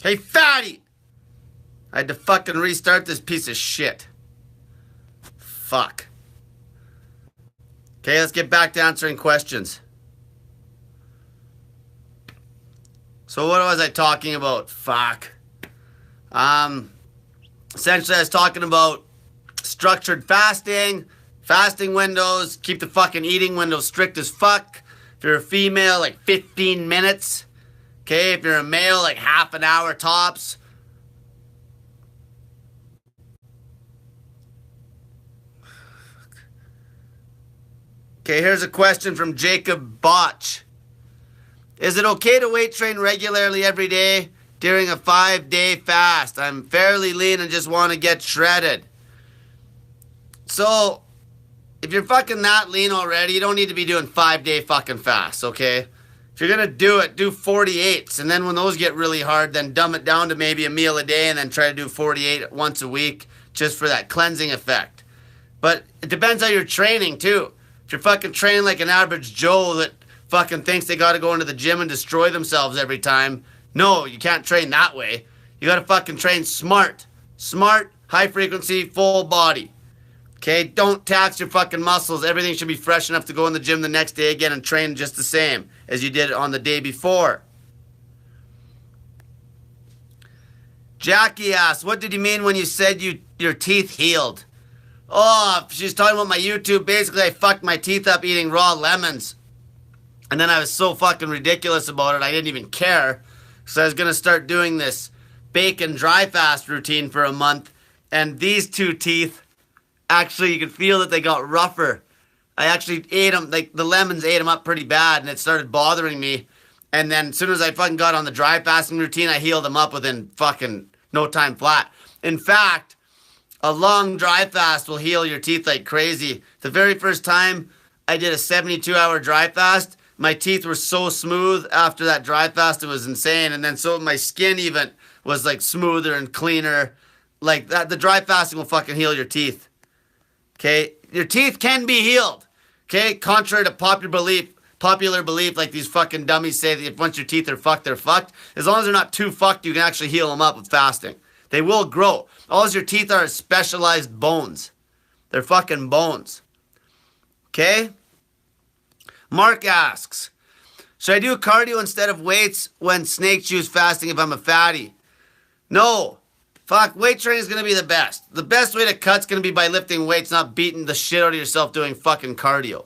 Hey, fatty! I had to fucking restart this piece of shit. Fuck. Okay, let's get back to answering questions. So what was I talking about? Fuck. Essentially I was talking about structured fasting, fasting windows, keep the fucking eating windows strict as fuck. If you're a female, like 15 minutes. Okay, if you're a male, like half an hour tops. Okay, here's a question from Jacob Botch. Is it okay to weight train regularly every day during a 5-day fast? I'm fairly lean and just want to get shredded. So, if you're fucking that lean already, you don't need to be doing 5-day fucking fasts, okay? If you're going to do it, do 48s. And then when those get really hard, then dumb it down to maybe a meal a day and then try to do 48 once a week just for that cleansing effect. But it depends how you're training, too. If you're fucking training like an average Joe that fucking thinks they got to go into the gym and destroy themselves every time, no, you can't train that way. You got to fucking train smart. Smart, high frequency, full body. Okay, don't tax your fucking muscles. Everything should be fresh enough to go in the gym the next day again and train just the same as you did on the day before. Jackie asked, what did you mean when you said your teeth healed? Oh, she's talking about my YouTube. Basically, I fucked my teeth up eating raw lemons. And then I was so fucking ridiculous about it, I didn't even care. So I was going to start doing this bacon dry fast routine for a month. And these two teeth, actually, you could feel that they got rougher. I actually ate them, like the lemons ate them up pretty bad, and it started bothering me. And then as soon as I fucking got on the dry fasting routine, I healed them up within fucking no time flat. In fact, a long dry fast will heal your teeth like crazy. The very first time I did a 72-hour dry fast, my teeth were so smooth after that dry fast, it was insane. And then so my skin even was like smoother and cleaner. Like that, the dry fasting will fucking heal your teeth. Okay? Your teeth can be healed. Okay? Contrary to popular belief, like these fucking dummies say that if once your teeth are fucked, they're fucked. As long as they're not too fucked, you can actually heal them up with fasting. They will grow. All your teeth are specialized bones. They're fucking bones. Okay? Mark asks, should I do cardio instead of weights when snake juice fasting if I'm a fatty? No. Fuck, weight training is going to be the best. The best way to cut's going to be by lifting weights, not beating the shit out of yourself doing fucking cardio.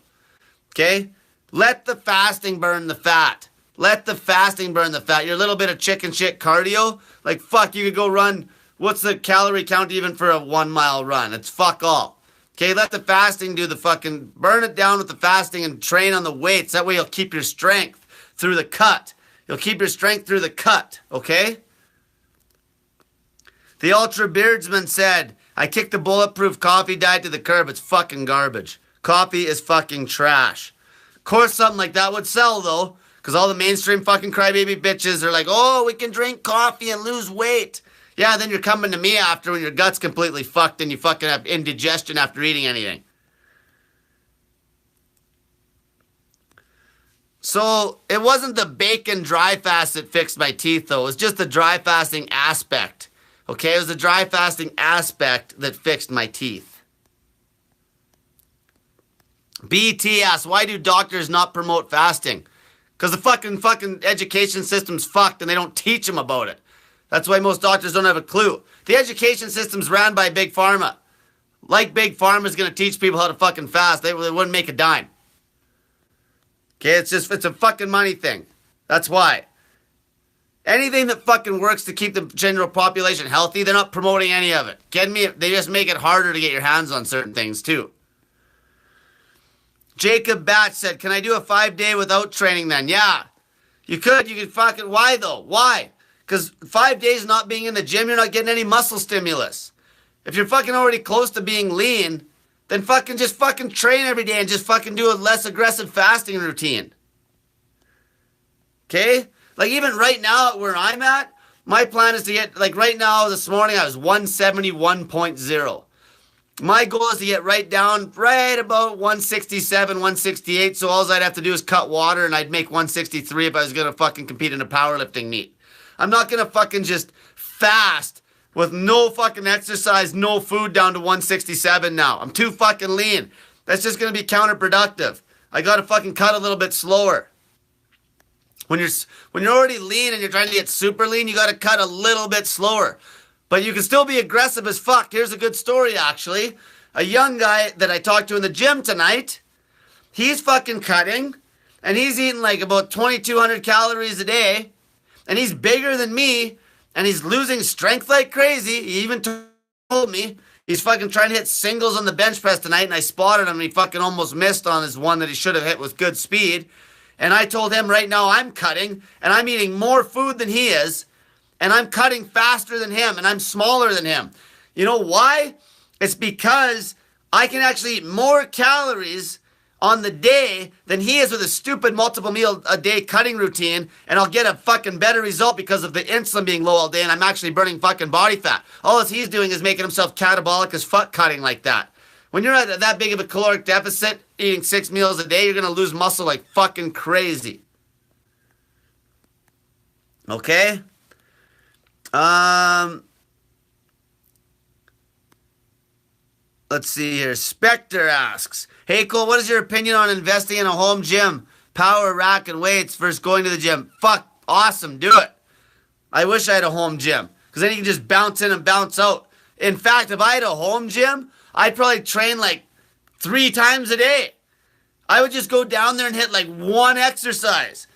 Okay? Let the fasting burn the fat. Let the fasting burn the fat. Your little bit of chicken shit cardio, like fuck, you could go run. What's the calorie count even for a 1 mile run? It's fuck all. Okay, let the fasting do the fucking, burn it down with the fasting and train on the weights. That way you'll keep your strength through the cut. You'll keep your strength through the cut, okay? The Ultra Beardsman said, I kicked the bulletproof coffee diet to the curb. It's fucking garbage. Coffee is fucking trash. Of course something like that would sell though, because all the mainstream fucking crybaby bitches are like, oh, we can drink coffee and lose weight. Yeah, then you're coming to me after when your gut's completely fucked and you fucking have indigestion after eating anything. So, it wasn't the bacon dry fast that fixed my teeth though. It was just the dry fasting aspect. Okay, it was the dry fasting aspect that fixed my teeth. BT asks, why do doctors not promote fasting? Because the fucking education system's fucked and they don't teach them about it. That's why most doctors don't have a clue. The education system's ran by Big Pharma. Like Big Pharma's going to teach people how to fucking fast, they wouldn't make a dime. Okay, it's a fucking money thing. That's why. Anything that fucking works to keep the general population healthy, they're not promoting any of it. Get me? They just make it harder to get your hands on certain things too. Jacob Batch said, can I do a 5-day without training then? Yeah. You could fucking, why though? Why? Because 5 days not being in the gym, you're not getting any muscle stimulus. If you're fucking already close to being lean, then fucking just fucking train every day and just fucking do a less aggressive fasting routine. Okay? Like even right now where I'm at, my plan is to get, like right now this morning I was 171.0. My goal is to get right down, right about 167, 168. So all I'd have to do is cut water and I'd make 163 if I was going to fucking compete in a powerlifting meet. I'm not going to fucking just fast with no fucking exercise, no food down to 167 now. I'm too fucking lean. That's just going to be counterproductive. I got to fucking cut a little bit slower. When you're already lean and you're trying to get super lean, you got to cut a little bit slower. But you can still be aggressive as fuck. Here's a good story, actually. A young guy that I talked to in the gym tonight, he's fucking cutting, and he's eating like about 2,200 calories a day, and he's bigger than me, and he's losing strength like crazy. He even told me he's fucking trying to hit singles on the bench press tonight, and I spotted him, and he fucking almost missed on his one that he should have hit with good speed. And I told him right now I'm cutting, and I'm eating more food than he is, and I'm cutting faster than him, and I'm smaller than him. You know why? It's because I can actually eat more calories on the day than he is with a stupid multiple meal a day cutting routine, and I'll get a fucking better result because of the insulin being low all day, and I'm actually burning fucking body fat. All he's doing is making himself catabolic as fuck cutting like that. When you're at that big of a caloric deficit, eating 6 meals a day, you're going to lose muscle like fucking crazy. Okay? Let's see here. Spectre asks, hey Cole, what is your opinion on investing in a home gym? Power, rack, and weights versus going to the gym. Fuck, awesome, do it. I wish I had a home gym, because then you can just bounce in and bounce out. In fact, if I had a home gym, I'd probably train like 3 times a day. I would just go down there and hit like one exercise.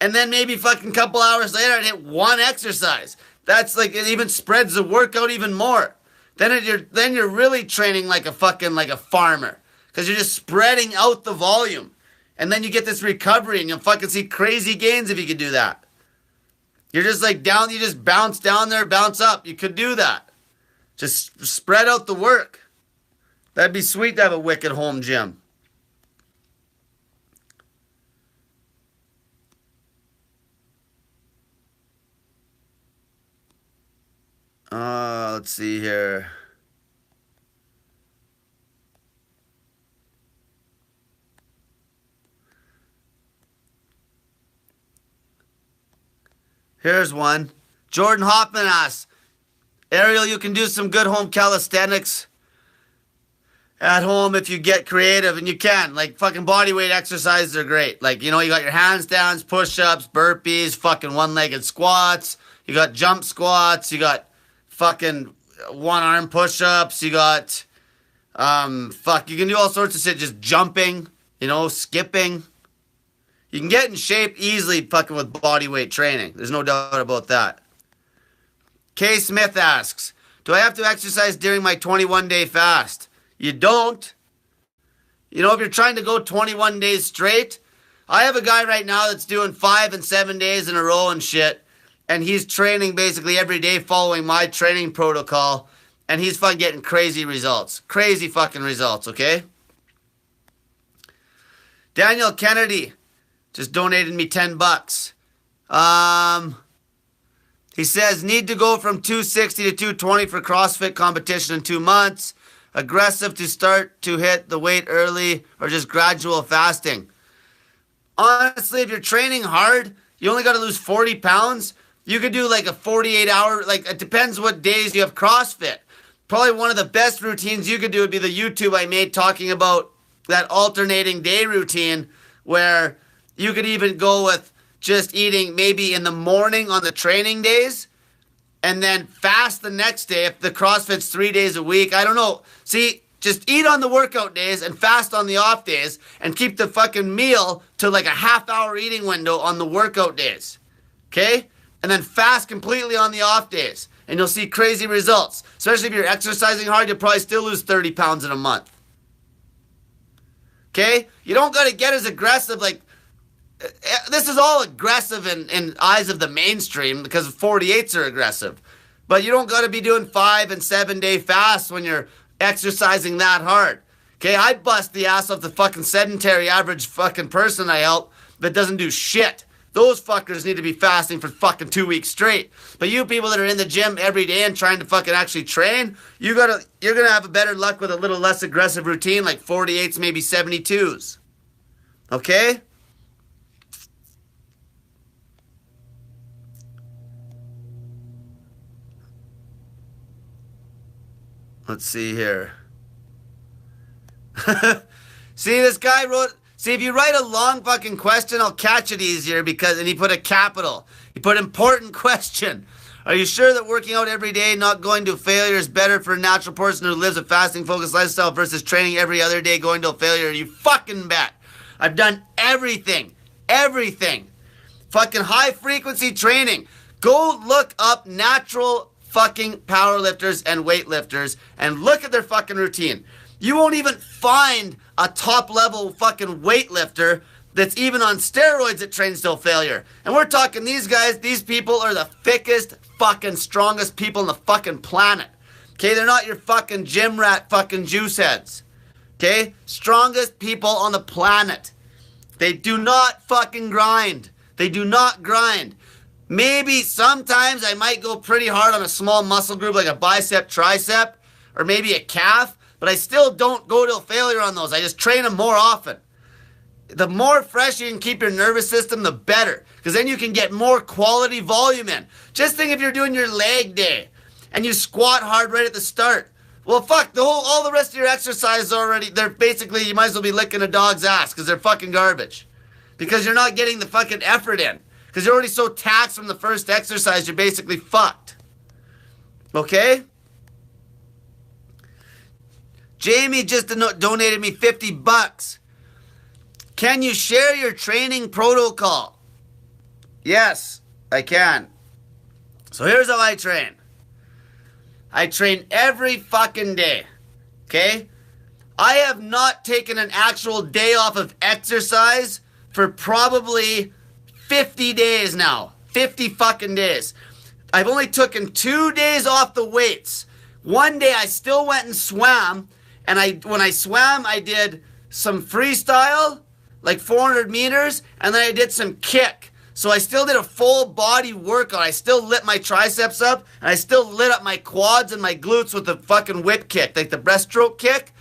And then maybe fucking couple hours later, I'd hit one exercise. That's like, it even spreads the workout even more. Then you're really training like a farmer. Because you're just spreading out the volume. And then you get this recovery and you'll fucking see crazy gains if you could do that. You're just like down, you just bounce down there, bounce up. You could do that. Just spread out the work. That'd be sweet to have a wicked home gym. Let's see here. Here's one. Jordan Hoffman asks, Ariel, you can do some good home calisthenics at home if you get creative, and you can. Like, fucking body weight exercises are great. Like, you know, you got your handstands, push-ups, burpees, fucking one-legged squats. You got jump squats. You got fucking one-arm push-ups. You got, you can do all sorts of shit. Just jumping, you know, skipping. You can get in shape easily fucking with body weight training. There's no doubt about that. Kay Smith asks, do I have to exercise during my 21-day fast? You don't. You know, if you're trying to go 21 days straight, I have a guy right now that's doing 5 and 7 days in a row and shit, and he's training basically every day following my training protocol, and he's fucking getting crazy results. Crazy fucking results, okay? Daniel Kennedy just donated me $10. He says, need to go from 260 to 220 for CrossFit competition in 2 months. Aggressive to start to hit the weight early, or just gradual fasting. Honestly, if you're training hard, you only got to lose 40 pounds. You could do like a 48-hour, like it depends what days you have CrossFit. Probably one of the best routines you could do would be the YouTube I made talking about that alternating day routine, where you could even go with just eating maybe in the morning on the training days, and then fast the next day. If the CrossFit's 3 days a week, I don't know. See, just eat on the workout days and fast on the off days, and keep the fucking meal to like a half-hour eating window on the workout days. Okay? And then fast completely on the off days, and you'll see crazy results. Especially if you're exercising hard, you'll probably still lose 30 pounds in a month. Okay? You don't got to get as aggressive. Like, this is all aggressive in eyes of the mainstream because 48s are aggressive. But you don't got to be doing 5 and 7 day fasts when you're exercising that hard. Okay, I bust the ass off the fucking sedentary average fucking person I help that doesn't do shit. Those fuckers need to be fasting for fucking 2 weeks straight. But you people that are in the gym every day and trying to fucking actually train, you're gonna have a better luck with a little less aggressive routine, like 48s, maybe 72s. Okay? Let's see here. See, this guy wrote... See, if you write a long fucking question, I'll catch it easier because... And he put a capital. He put important question. Are you sure that working out every day, not going to failure, is better for a natural person who lives a fasting-focused lifestyle versus training every other day going to failure? You fucking bet. I've done everything. Everything. Fucking high-frequency training. Go look up natural fucking powerlifters and weightlifters and look at their fucking routine. You won't even find a top-level fucking weightlifter that's even on steroids that trains till failure. And we're talking these guys, these people are the thickest, fucking strongest people on the fucking planet. Okay, they're not your fucking gym rat fucking juice heads. Okay, strongest people on the planet. They do not fucking grind. They do not grind. Maybe sometimes I might go pretty hard on a small muscle group like a bicep, tricep, or maybe a calf, but I still don't go to failure on those. I just train them more often. The more fresh you can keep your nervous system, the better, because then you can get more quality volume in. Just think if you're doing your leg day and you squat hard right at the start. Well, fuck, all the rest of your exercises already, they're basically, you might as well be licking a dog's ass because they're fucking garbage. Because you're not getting the fucking effort in. Because you're already so taxed from the first exercise, you're basically fucked. Okay? Jamie just donated me $50. Can you share your training protocol? Yes, I can. So here's how I train. I train every fucking day. Okay? I have not taken an actual day off of exercise for probably 50 days now. 50 fucking days. I've only taken 2 days off the weights. One day I still went and swam. And when I swam, I did some freestyle, like 400 meters. And then I did some kick. So I still did a full body workout. I still lit my triceps up. And I still lit up my quads and my glutes with the fucking whip kick, like the breaststroke kick.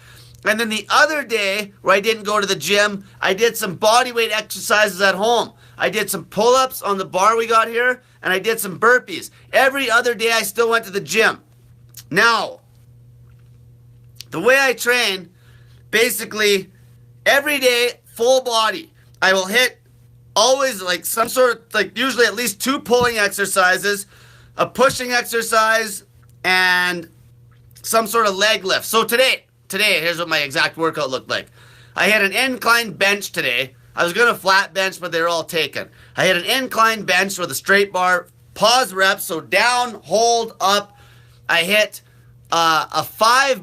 And then the other day where I didn't go to the gym, I did some body weight exercises at home. I did some pull-ups on the bar we got here, and I did some burpees. Every other day I still went to the gym. Now, the way I train, basically, every day, full body. I will hit always like some sort of, like usually at least 2 pulling exercises, a pushing exercise, and some sort of leg lift. So today, here's what my exact workout looked like. I had an incline bench today. I was going to flat bench, but they were all taken. I had an incline bench with a straight bar, pause reps, so down, hold, up. I hit a 4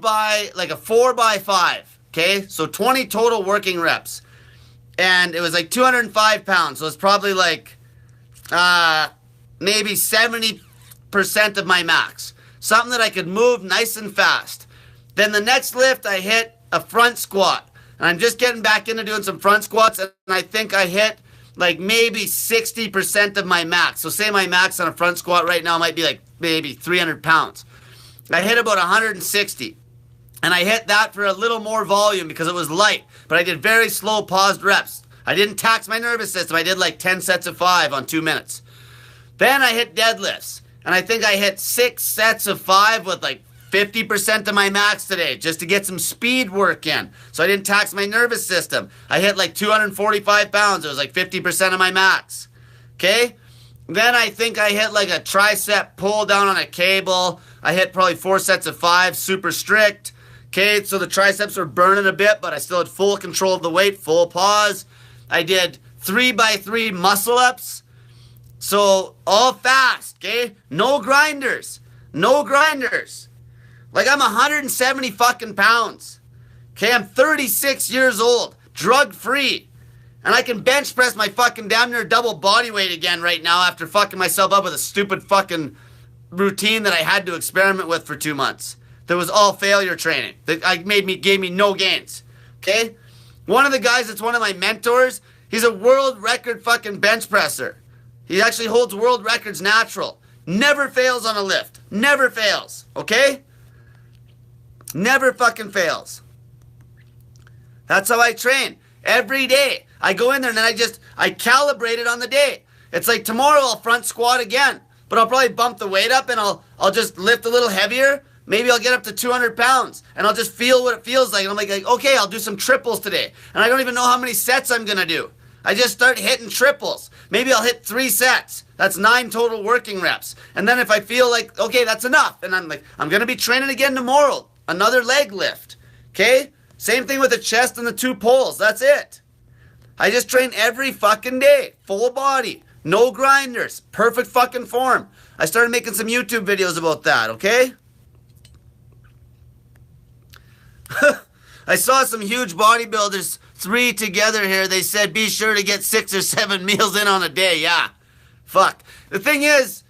by 5, okay? So 20 total working reps. And it was like 205 pounds, so it's probably like maybe 70% of my max. Something that I could move nice and fast. Then the next lift, I hit a front squat. And I'm just getting back into doing some front squats, and I think I hit like maybe 60% of my max. So say my max on a front squat right now might be like maybe 300 pounds. I hit about 160. And I hit that for a little more volume because it was light. But I did very slow paused reps. I didn't tax my nervous system. I did like 10 sets of 5 on 2 minutes. Then I hit deadlifts. And I think I hit 6 sets of 5 with like 50% of my max today just to get some speed work in. So I didn't tax my nervous system. I hit like 245 pounds. It was like 50% of my max. Okay? Then I think I hit like a tricep pull down on a cable. I hit probably 4 sets of 5, super strict. Okay, so the triceps were burning a bit, but I still had full control of the weight, full pause. I did 3 by 3 muscle ups. So all fast, okay? No grinders. No grinders. Like I'm 170 fucking pounds. Okay, I'm 36 years old, drug-free. And I can bench press my fucking damn near double body weight again right now after fucking myself up with a stupid fucking routine that I had to experiment with for 2 months. That was all failure training. That gave me no gains. Okay? One of the guys that's one of my mentors, he's a world record fucking bench presser. He actually holds world records natural. Never fails on a lift. Never fails. Okay? Never fucking fails. That's how I train. Every day. I go in there and then I calibrate it on the day. It's like tomorrow I'll front squat again. But I'll probably bump the weight up and I'll just lift a little heavier. maybe I'll get up to 200 pounds and I'll just feel what it feels like. And I'm like, okay, I'll do some triples today. And I don't even know how many sets I'm going to do. I just start hitting triples. Maybe I'll hit 3 sets. That's 9 total working reps. And then if I feel like, okay, that's enough. And I'm like, I'm going to be training again tomorrow. Another leg lift. Okay? Same thing with the chest and the 2 pulls. That's it. I just train every fucking day. Full body. No grinders. Perfect fucking form. I started making some YouTube videos about that, okay? I saw some huge bodybuilders, 3 together here. They said be sure to get 6 or 7 meals in on a day. Yeah. Fuck. The thing is,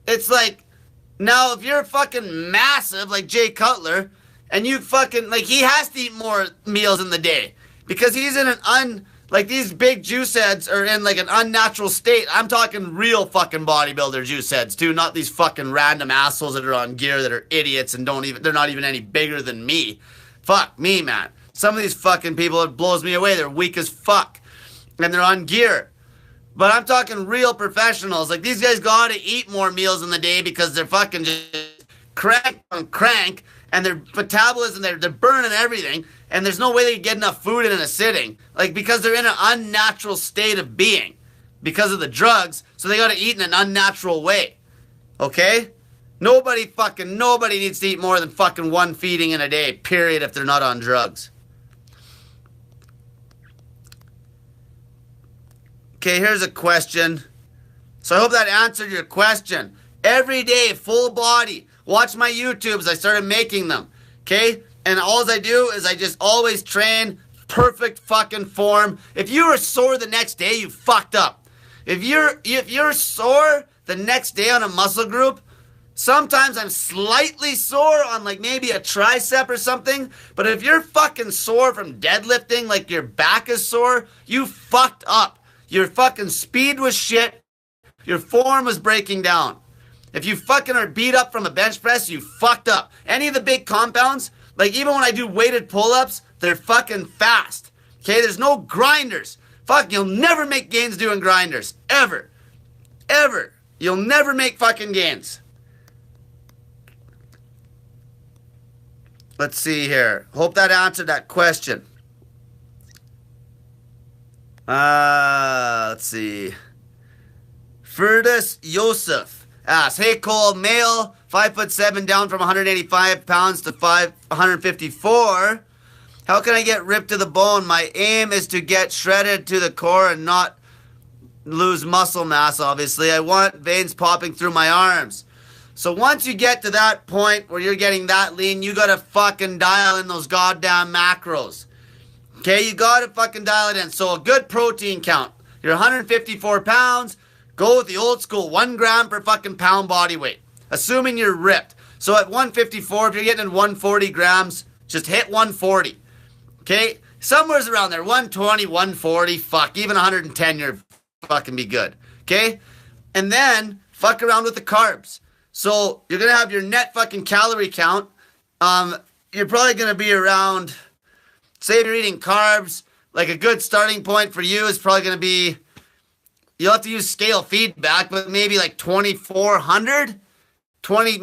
it's like, now if you're fucking massive like Jay Cutler, and you fucking, like, he has to eat more meals in the day. Because he's in like these big juice heads are in like an unnatural state. I'm talking real fucking bodybuilder juice heads too, not these fucking random assholes that are on gear that are idiots and they're not even any bigger than me. Fuck me, man. Some of these fucking people, it blows me away. They're weak as fuck. And they're on gear. But I'm talking real professionals. Like, these guys gotta eat more meals in the day because they're fucking just crank on crank. And their metabolism, they're burning everything. And there's no way they can get enough food in a sitting. Like, because they're in an unnatural state of being. Because of the drugs. So they gotta eat in an unnatural way. Okay? Nobody needs to eat more than fucking 1 feeding in a day, period, if they're not on drugs. Okay, here's a question. So I hope that answered your question. Every day, full body. Watch my YouTubes. I started making them. Okay? And all I do is I just always train perfect fucking form. If you were sore the next day, you fucked up. If you're sore the next day on a muscle group, sometimes I'm slightly sore on like maybe a tricep or something. But if you're fucking sore from deadlifting, like your back is sore, you fucked up. Your fucking speed was shit. Your form was breaking down. If you fucking are beat up from a bench press, you fucked up. Any of the big compounds, like even when I do weighted pull-ups, they're fucking fast. Okay, there's no grinders. Fuck, you'll never make gains doing grinders. Ever. Ever. You'll never make fucking gains. Let's see here. Hope that answered that question. Let's see. Ferdus Yosef asks, hey Cole, male, 5'7", down from 185 pounds to 154. How can I get ripped to the bone? My aim is to get shredded to the core and not lose muscle mass, obviously. I want veins popping through my arms. So once you get to that point where you're getting that lean, you gotta fucking dial in those goddamn macros. Okay, you gotta fucking dial it in. So a good protein count. You're 154 pounds, go with the old school 1 gram per fucking pound body weight. Assuming you're ripped. So at 154, if you're getting in 140 grams, just hit 140. Okay? Somewhere's around there. 120, 140, fuck. Even 110, you're fucking be good. Okay? And then, fuck around with the carbs. So, you're gonna have your net fucking calorie count. You're probably gonna be around, say if you're eating carbs, like a good starting point for you is probably gonna be, you'll have to use scale feedback, but maybe like 2,400,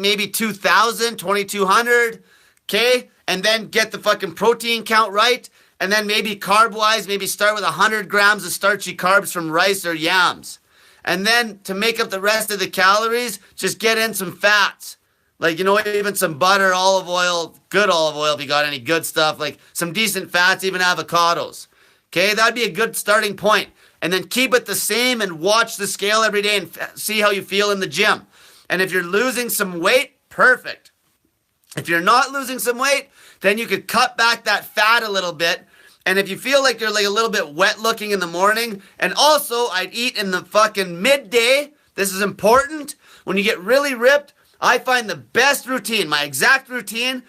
maybe 2,000, 2,200, okay? And then get the fucking protein count right, and then maybe carb-wise, maybe start with 100 grams of starchy carbs from rice or yams. And then to make up the rest of the calories, just get in some fats. Like, you know, even some butter, olive oil, good olive oil if you got any good stuff, like some decent fats, even avocados. Okay, that'd be a good starting point. And then keep it the same and watch the scale every day and see how you feel in the gym. And if you're losing some weight, perfect. If you're not losing some weight, then you could cut back that fat a little bit. And if you feel like you're like a little bit wet looking in the morning, and also I'd eat in the fucking midday. This is important. When you get really ripped, I find the best routine, my exact routine,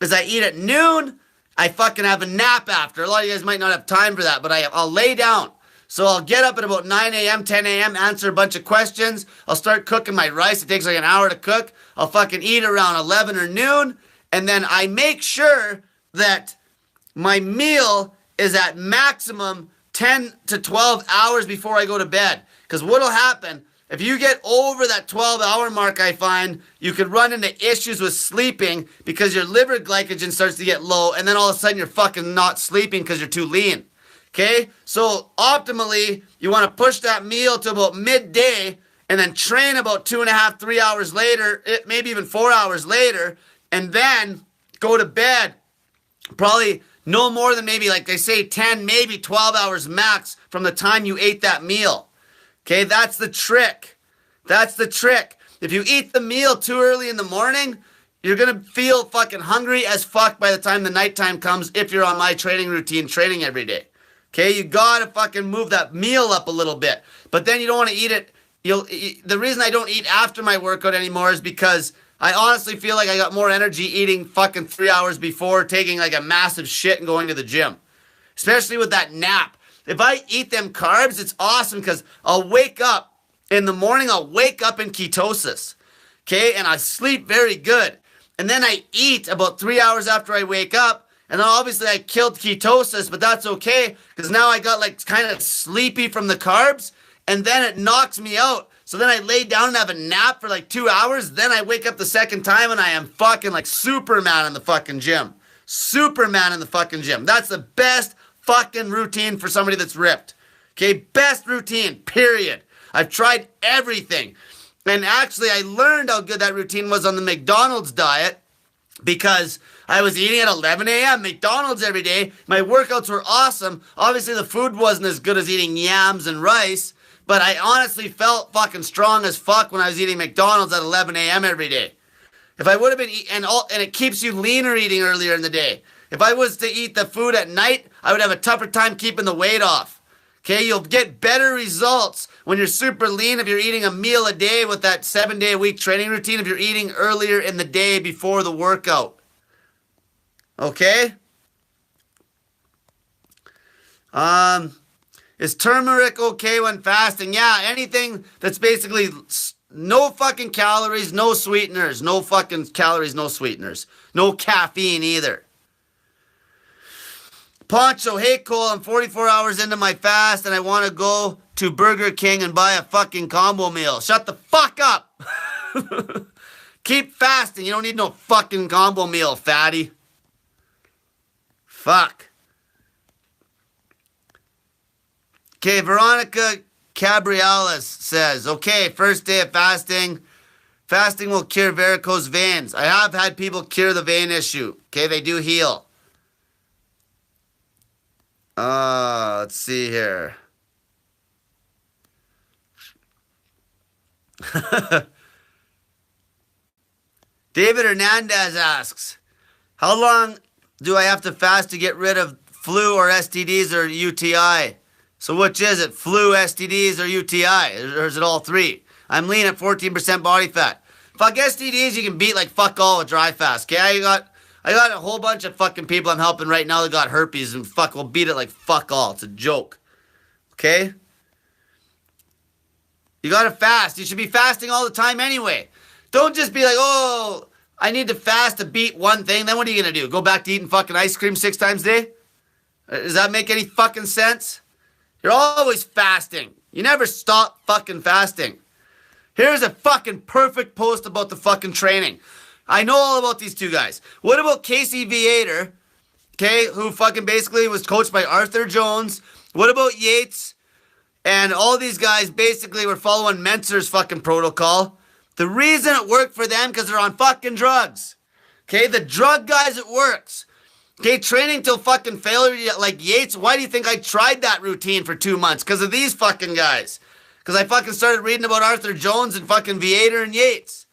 is I eat at noon. I fucking have a nap after. A lot of you guys might not have time for that, but I'll lay down. So I'll get up at about 9 a.m., 10 a.m., answer a bunch of questions. I'll start cooking my rice. It takes like an hour to cook. I'll fucking eat around 11 or noon. And then I make sure that my meal is at maximum 10 to 12 hours before I go to bed. Because what'll happen, if you get over that 12-hour mark, I find you could run into issues with sleeping because your liver glycogen starts to get low, and then all of a sudden you're fucking not sleeping because you're too lean. Okay? So optimally, you want to push that meal to about midday and then train about 2.5, 3 hours later, maybe even 4 hours later, and then go to bed. Probably no more than maybe, like they say, 10, maybe 12 hours max from the time you ate that meal. Okay, that's the trick. That's the trick. If you eat the meal too early in the morning, you're going to feel fucking hungry as fuck by the time the nighttime comes if you're on my training routine, training every day. Okay, you got to fucking move that meal up a little bit. But then you don't want to eat it. The reason I don't eat after my workout anymore is because I honestly feel like I got more energy eating fucking 3 hours before taking like a massive shit and going to the gym. Especially with that nap. If I eat them carbs, it's awesome because I'll wake up in the morning, I'll wake up in ketosis. Okay, and I sleep very good. And then I eat about 3 hours after I wake up. And then obviously I killed ketosis, but that's okay because now I got like kind of sleepy from the carbs. And then it knocks me out. So then I lay down and have a nap for like 2 hours. Then I wake up the second time and I am fucking like Superman in the fucking gym. Superman in the fucking gym. That's the best fucking routine for somebody that's ripped. Okay, best routine, period. I've tried everything. And actually I learned how good that routine was on the McDonald's diet because I was eating at 11 a.m. McDonald's every day. My workouts were awesome. Obviously the food wasn't as good as eating yams and rice. But I honestly felt fucking strong as fuck when I was eating McDonald's at 11 a.m. every day. If I would have been and it keeps you leaner eating earlier in the day. If I was to eat the food at night, I would have a tougher time keeping the weight off. Okay, you'll get better results when you're super lean if you're eating a meal a day with that 7-day-a-week training routine if you're eating earlier in the day before the workout. Okay? Is turmeric okay when fasting? Yeah, anything that's basically no fucking calories, no sweeteners. No fucking calories, no sweeteners. No caffeine either. Poncho, hey Cole, I'm 44 hours into my fast and I want to go to Burger King and buy a fucking combo meal. Shut the fuck up. Keep fasting. You don't need no fucking combo meal, fatty. Fuck. Okay, Veronica Cabriales says, okay, first day of fasting. Fasting will cure varicose veins. I have had people cure the vein issue. Okay, they do heal. Let's see here. David Hernandez asks, how long do I have to fast to get rid of flu or STDs or UTI? So which is it, flu, STDs, or UTI? Or is it all three? I'm lean at 14% body fat. Fuck STDs, you can beat like fuck all with dry fast. Okay, I got a whole bunch of fucking people I'm helping right now that got herpes and fuck, we'll beat it like fuck all. It's a joke. Okay? You gotta fast. You should be fasting all the time anyway. Don't just be like, oh, I need to fast to beat one thing. Then what are you gonna do? Go back to eating fucking ice cream 6 times a day? Does that make any fucking sense? You're always fasting. You never stop fucking fasting. Here's a fucking perfect post about the fucking training. I know all about these two guys. What about Casey Viator, okay, who fucking basically was coached by Arthur Jones? What about Yates? And all these guys basically were following Mentzer's fucking protocol. The reason it worked for them, because they're on fucking drugs. Okay, the drug guys, it works. Okay, training till fucking failure like Yates. Why do you think I tried that routine for 2 months? Because of these fucking guys. Because I fucking started reading about Arthur Jones and fucking Viator and Yates.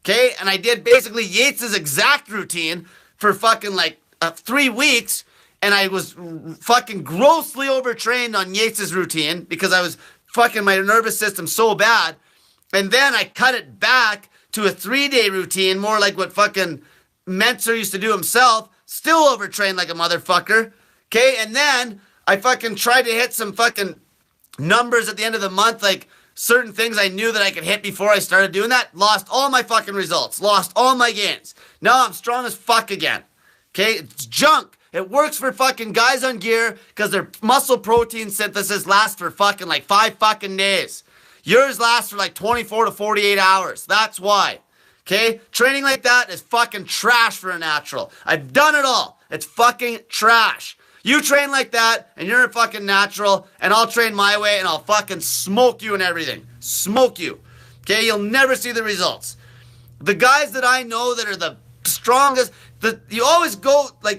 Okay, and I did basically Yates' exact routine for fucking like 3 weeks. And I was fucking grossly overtrained on Yates' routine because I was fucking my nervous system so bad. And then I cut it back to a 3-day routine, more like what fucking Mentzer used to do himself. Still overtrained like a motherfucker. Okay, and then I fucking tried to hit some fucking numbers at the end of the month, like certain things I knew that I could hit before I started doing that. Lost all my fucking results. Lost all my gains. Now I'm strong as fuck again. Okay, it's junk. It works for fucking guys on gear because their muscle protein synthesis lasts for fucking like 5 fucking days. Yours lasts for like 24 to 48 hours. That's why. Okay? Training like that is fucking trash for a natural. I've done it all. It's fucking trash. You train like that, and you're a fucking natural, and I'll train my way, and I'll fucking smoke you and everything. Smoke you. Okay? You'll never see the results. The guys that I know that are the strongest, you always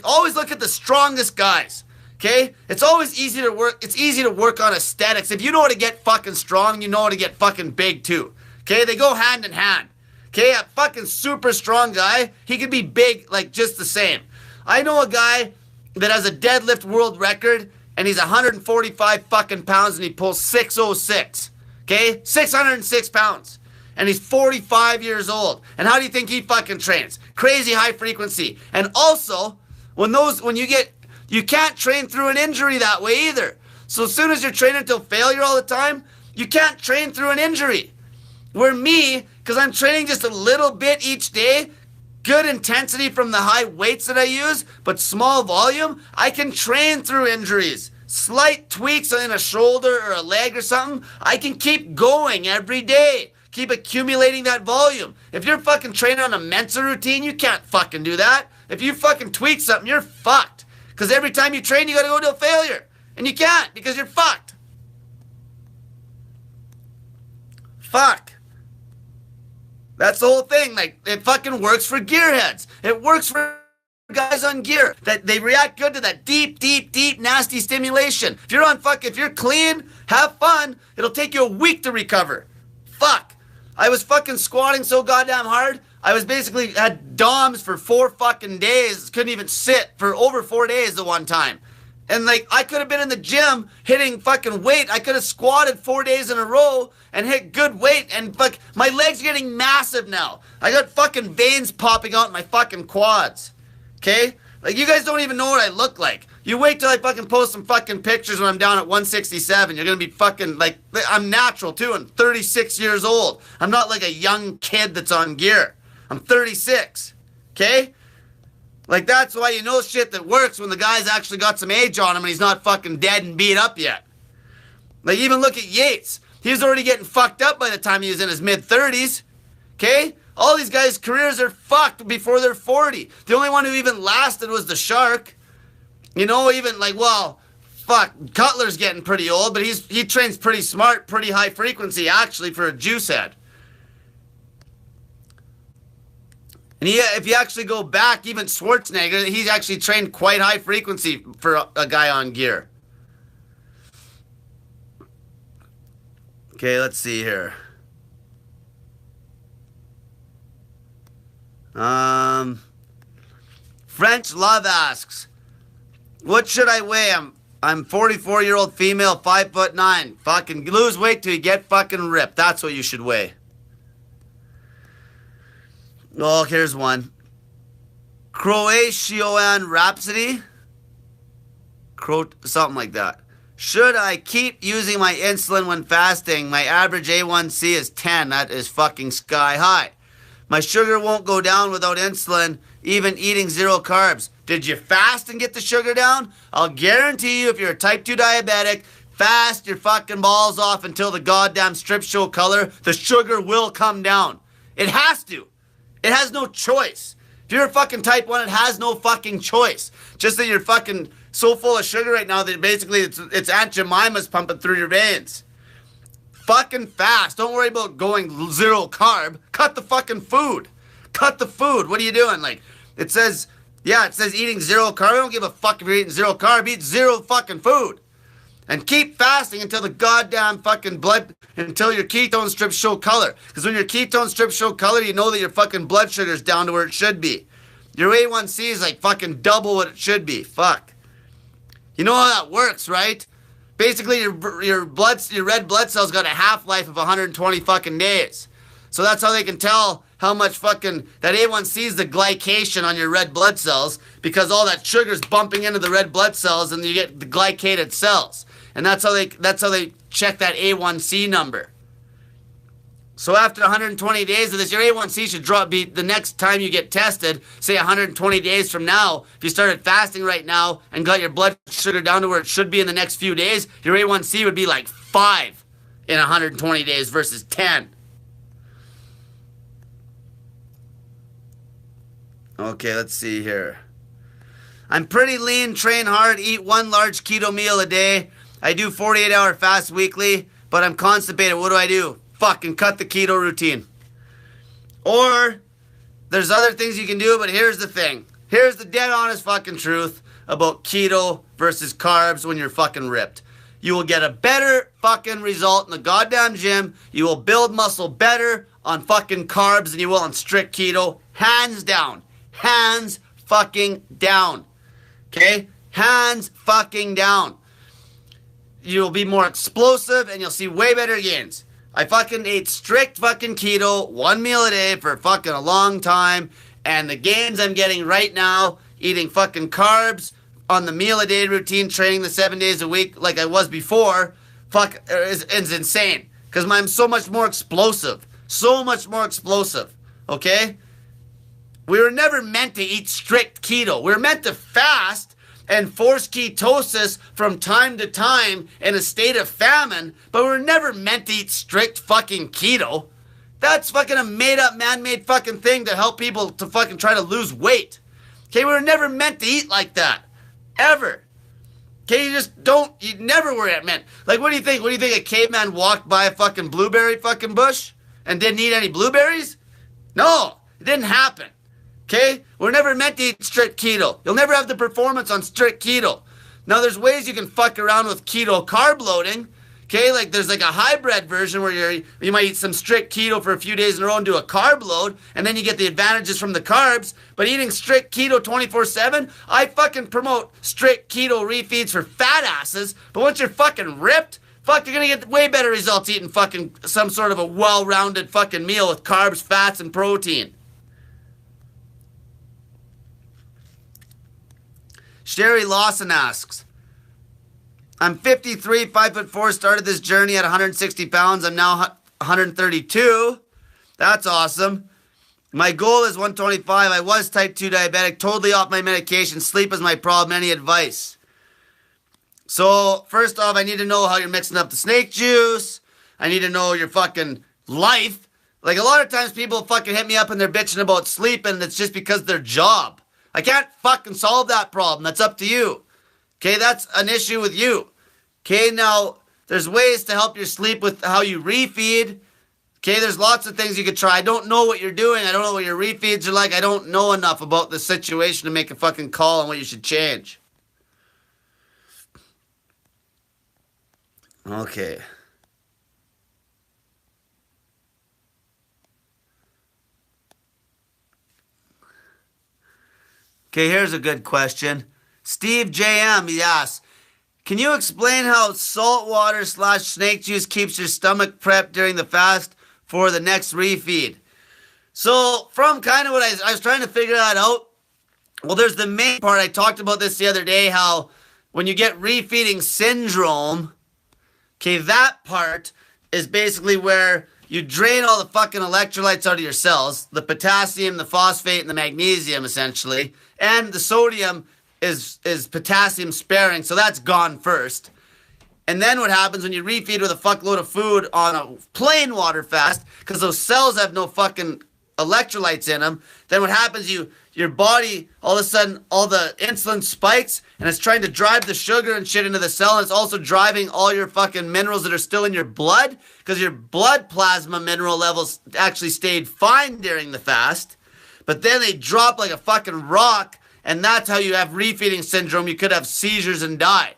always look at the strongest guys. Okay? It's always easy to work. It's easy to work on aesthetics. If you know how to get fucking strong, you know how to get fucking big too. Okay? They go hand in hand. Okay? A fucking super strong guy, he could be big like just the same. I know a guy that has a deadlift world record, and he's 145 fucking pounds, and he pulls 606. Okay? 606 pounds. And he's 45 years old. And how do you think he fucking trains? Crazy high frequency. And also, you can't train through an injury that way either. So as soon as you're training till failure all the time, you can't train through an injury. Where me, because I'm training just a little bit each day, good intensity from the high weights that I use, but small volume, I can train through injuries. Slight tweaks in a shoulder or a leg or something, I can keep going every day. Keep accumulating that volume. If you're fucking training on a Mensa routine, you can't fucking do that. If you fucking tweak something, you're fucked. Because every time you train, you gotta go to a failure. And you can't, because you're fucked. Fuck. That's the whole thing. Like, it fucking works for gearheads. It works for guys on gear. That they react good to that deep, nasty stimulation. If you're clean, have fun, it'll take you a week to recover. Fuck. I was fucking squatting so goddamn hard, I was basically had DOMs for 4 fucking days. Couldn't even sit for over 4 days the one time. And like, I could have been in the gym hitting fucking weight. I could have squatted 4 days in a row and hit good weight. And fuck, my legs are getting massive now. I got fucking veins popping out in my fucking quads. Okay? Like, you guys don't even know what I look like. You wait till I fucking post some fucking pictures when I'm down at 167. You're gonna be fucking like, I'm natural too. I'm 36 years old. I'm not like a young kid that's on gear. I'm 36. Okay? Like, that's why you know shit that works when the guy's actually got some age on him and he's not fucking dead and beat up yet. Like, even look at Yates. He was already getting fucked up by the time he was in his mid-30s. Okay? All these guys' careers are fucked before they're 40. The only one who even lasted was the Shark. You know, even like, well, fuck, Cutler's getting pretty old, but he trains pretty smart, pretty high frequency, actually, for a juice head. And if you actually go back, even Schwarzenegger, he's actually trained quite high frequency for a guy on gear. Okay, let's see here. French Love asks, what should I weigh? I'm 44-year-old female, 5'9". Fucking lose weight till you get fucking ripped. That's what you should weigh. Oh, here's one. Croatian Rhapsody? Something like that. Should I keep using my insulin when fasting? My average A1C is 10. That is fucking sky high. My sugar won't go down without insulin, even eating 0 carbs. Did you fast and get the sugar down? I'll guarantee you, if you're a type 2 diabetic, fast your fucking balls off until the goddamn strips show color, the sugar will come down. It has to. It has no choice. If you're a fucking type 1, it has no fucking choice. Just that you're fucking so full of sugar right now that basically it's Aunt Jemima's pumping through your veins. Fucking fast. Don't worry about going 0 carb. Cut the fucking food. Cut the food. What are you doing? Like, it says eating 0 carb. I don't give a fuck if you're eating 0 carb. Eat 0 fucking food. And keep fasting until the goddamn fucking until your ketone strips show color. Because when your ketone strips show color, you know that your fucking blood sugar's down to where it should be. Your A1C is like fucking double what it should be. Fuck. You know how that works, right? Basically, your red blood cells got a half-life of 120 fucking days. So that's how they can tell how much fucking, that A1C is the glycation on your red blood cells, because all that sugar's bumping into the red blood cells and you get the glycated cells. And that's how they check that A1C number. So after 120 days of this, your A1C should be the next time you get tested, say 120 days from now. If you started fasting right now and got your blood sugar down to where it should be in the next few days, your A1C would be like 5. in 120 days versus 10. Okay, let's see here. I'm pretty lean, train hard, eat one large keto meal a day. I do 48-hour fast weekly, but I'm constipated. What do? Fucking cut the keto routine. Or, there's other things you can do, but here's the thing. Here's the dead honest fucking truth about keto versus carbs when you're fucking ripped. You will get a better fucking result in the goddamn gym. You will build muscle better on fucking carbs than you will on strict keto. Hands down. Hands fucking down. Okay? Hands fucking down. You'll be more explosive and you'll see way better gains. I fucking ate strict fucking keto, one meal a day for fucking a long time, and the gains I'm getting right now, eating fucking carbs on the meal a day routine, training the 7 days a week like I was before, is insane. Because I'm so much more explosive. So much more explosive. Okay? We were never meant to eat strict keto. We were meant to fast and force ketosis from time to time in a state of famine, but we were never meant to eat strict fucking keto. That's fucking a made-up, man-made fucking thing to help people to fucking try to lose weight. Okay, we were never meant to eat like that. Ever. Okay, you never were meant. Like, what do you think? What do you think, a caveman walked by a fucking blueberry fucking bush and didn't eat any blueberries? No, it didn't happen. Okay? We're never meant to eat strict keto. You'll never have the performance on strict keto. Now, there's ways you can fuck around with keto carb loading. Okay? Like, there's like a hybrid version where you might eat some strict keto for a few days in a row and do a carb load, and then you get the advantages from the carbs. But eating strict keto 24/7, I fucking promote strict keto refeeds for fat asses. But once you're fucking ripped, fuck, you're gonna get way better results eating fucking some sort of a well-rounded fucking meal with carbs, fats, and protein. Sherry Lawson asks, I'm 53, 5'4", started this journey at 160 pounds. I'm now 132. That's awesome. My goal is 125. I was type 2 diabetic, totally off my medication. Sleep is my problem. Any advice? So, first off, I need to know how you're mixing up the snake juice. I need to know your fucking life. Like, a lot of times people fucking hit me up and they're bitching about sleep, and it's just because their job. I can't fucking solve that problem. That's up to you. Okay, that's an issue with you. Okay, now, there's ways to help your sleep with how you refeed. Okay, there's lots of things you could try. I don't know what you're doing. I don't know what your refeeds are like. I don't know enough about the situation to make a fucking call on what you should change. Okay. Okay, here's a good question. Steve JM, he asks, can you explain how salt water / snake juice keeps your stomach prepped during the fast for the next refeed? So, from kind of what I was trying to figure that out. Well, there's the main part. I talked about this the other day, how when you get refeeding syndrome, okay, that part is basically where you drain all the fucking electrolytes out of your cells, the potassium, the phosphate, and the magnesium, essentially. And the sodium is potassium sparing, so that's gone first. And then what happens when you refeed with a fuckload of food on a plain water fast, because those cells have no fucking electrolytes in them, then what happens, your body, all of a sudden, all the insulin spikes, and it's trying to drive the sugar and shit into the cell, and it's also driving all your fucking minerals that are still in your blood, because your blood plasma mineral levels actually stayed fine during the fast, but then they drop like a fucking rock, and that's how you have refeeding syndrome. You could have seizures and die.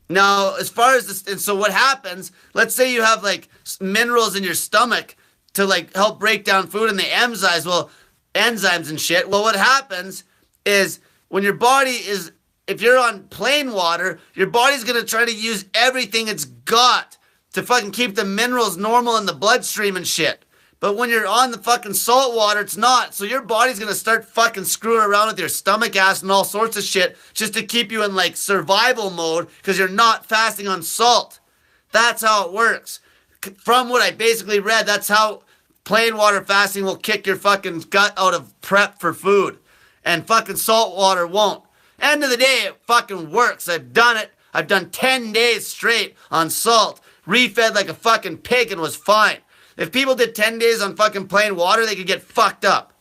Now, as far as this, and so what happens, let's say you have like minerals in your stomach to like help break down food and the enzymes and shit. Well, what happens is when your body is, if you're on plain water, your body's going to try to use everything it's got to fucking keep the minerals normal in the bloodstream and shit. But when you're on the fucking salt water, it's not. So your body's going to start fucking screwing around with your stomach acid and all sorts of shit just to keep you in like survival mode because you're not fasting on salt. That's how it works. From what I basically read, that's how plain water fasting will kick your fucking gut out of prep for food. And fucking salt water won't. End of the day, it fucking works. I've done it. I've done 10 days straight on salt. refed like a fucking pig and was fine. If people did 10 days on fucking plain water, they could get fucked up.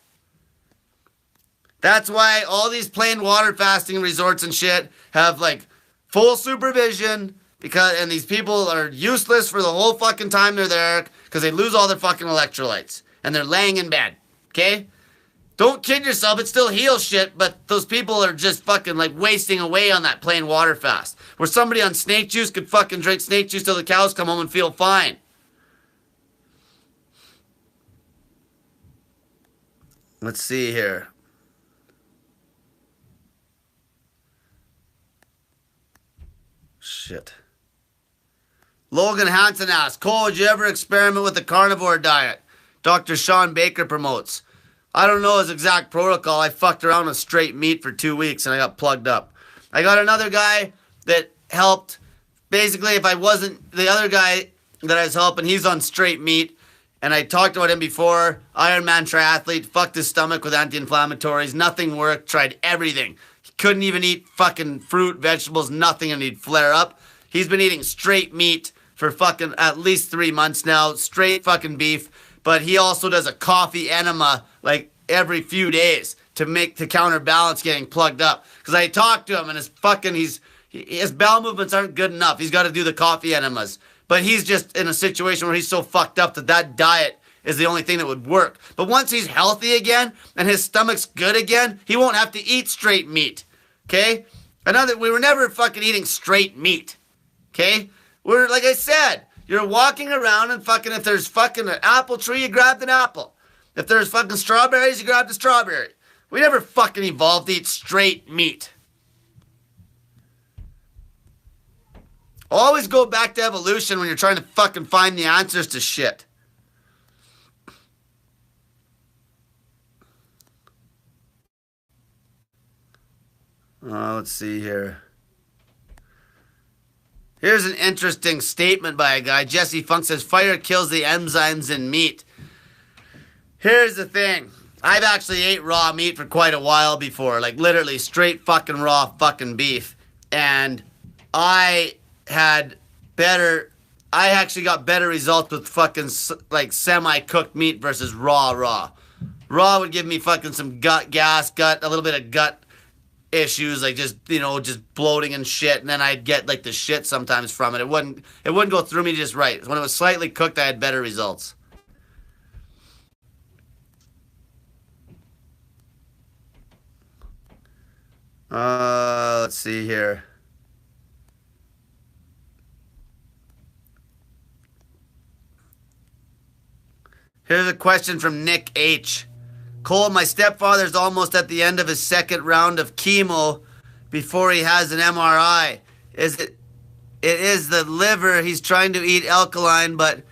That's why all these plain water fasting resorts and shit have like full supervision, and these people are useless for the whole fucking time they're there because they lose all their fucking electrolytes and they're laying in bed. Okay? Don't kid yourself, it still heals shit, but those people are just fucking like wasting away on that plain water fast. Where somebody on snake juice could fucking drink snake juice till the cows come home and feel fine. Let's see here. Shit. Logan Hansen asks, Cole, would you ever experiment with the carnivore diet Dr. Sean Baker promotes? I don't know his exact protocol. I fucked around with straight meat for 2 weeks and I got plugged up. I got another guy that helped. Basically, if I wasn't the other guy that I was helping, he's on straight meat. And I talked about him before. Ironman triathlete, fucked his stomach with anti-inflammatories. Nothing worked. Tried everything. He couldn't even eat fucking fruit, vegetables, nothing, and he'd flare up. He's been eating straight meat for fucking at least 3 months now. Straight fucking beef. But he also does a coffee enema like every few days to counterbalance getting plugged up. Because I talked to him and his bowel movements aren't good enough. He's got to do the coffee enemas. But he's just in a situation where he's so fucked up that diet is the only thing that would work. But once he's healthy again and his stomach's good again, he won't have to eat straight meat. Okay? We were never fucking eating straight meat. Okay? We're, like I said, you're walking around and fucking, if there's fucking an apple tree, you grabbed an apple. If there's fucking strawberries, you grabbed a strawberry. We never fucking evolved to eat straight meat. Always go back to evolution when you're trying to fucking find the answers to shit. Let's see here. Here's an interesting statement by a guy. Jesse Funk says, fire kills the enzymes in meat. Here's the thing. I've actually ate raw meat for quite a while before. Like literally straight fucking raw fucking beef. And I actually got better results with fucking like semi-cooked meat versus raw. Raw would give me fucking some gas, a little bit of gut issues, like just bloating and shit, and then I'd get like the shit sometimes from it. It wouldn't go through me just right. When it was slightly cooked, I had better results. Let's see here. Here's a question from Nick H. Cole, my stepfather's almost at the end of his second round of chemo before he has an MRI. It is the liver. He's trying to eat alkaline, but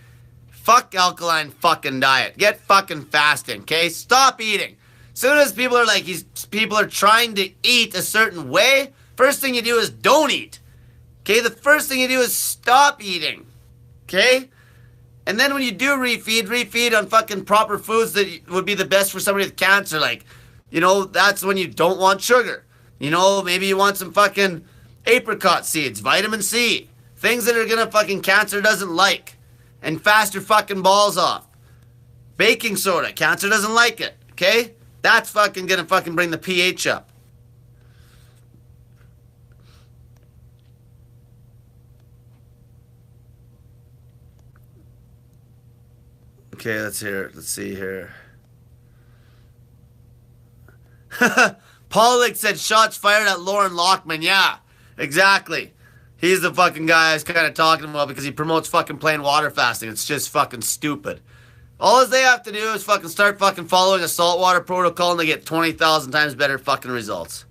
fuck alkaline fucking diet. Get fucking fasting, okay? Stop eating. Soon as people are trying to eat a certain way, first thing you do is don't eat. Okay? The first thing you do is stop eating. Okay? And then when you do refeed on fucking proper foods that would be the best for somebody with cancer. Like, that's when you don't want sugar. Maybe you want some fucking apricot seeds, vitamin C. Things that are gonna fucking cancer doesn't like. And fast your fucking balls off. Baking soda, cancer doesn't like it. Okay? That's fucking gonna fucking bring the pH up. Okay, let's see here. Pollock said shots fired at Lauren Lockman. Yeah, exactly. He's the fucking guy I was kind of talking about because he promotes fucking plain water fasting. It's just fucking stupid. All they have to do is fucking start fucking following a saltwater protocol and they get 20,000 times better fucking results.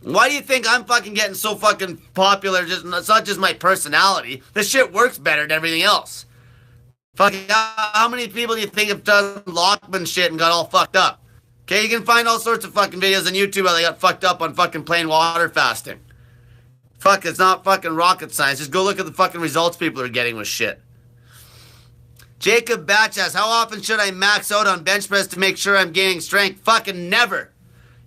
Why do you think I'm fucking getting so fucking popular? It's not just my personality. This shit works better than everything else. Fucking, how many people do you think have done Lockman shit and got all fucked up? Okay, you can find all sorts of fucking videos on YouTube how they got fucked up on fucking plain water fasting. Fuck, it's not fucking rocket science. Just go look at the fucking results people are getting with shit. Jacob Batch asks, how often should I max out on bench press to make sure I'm gaining strength? Fucking never.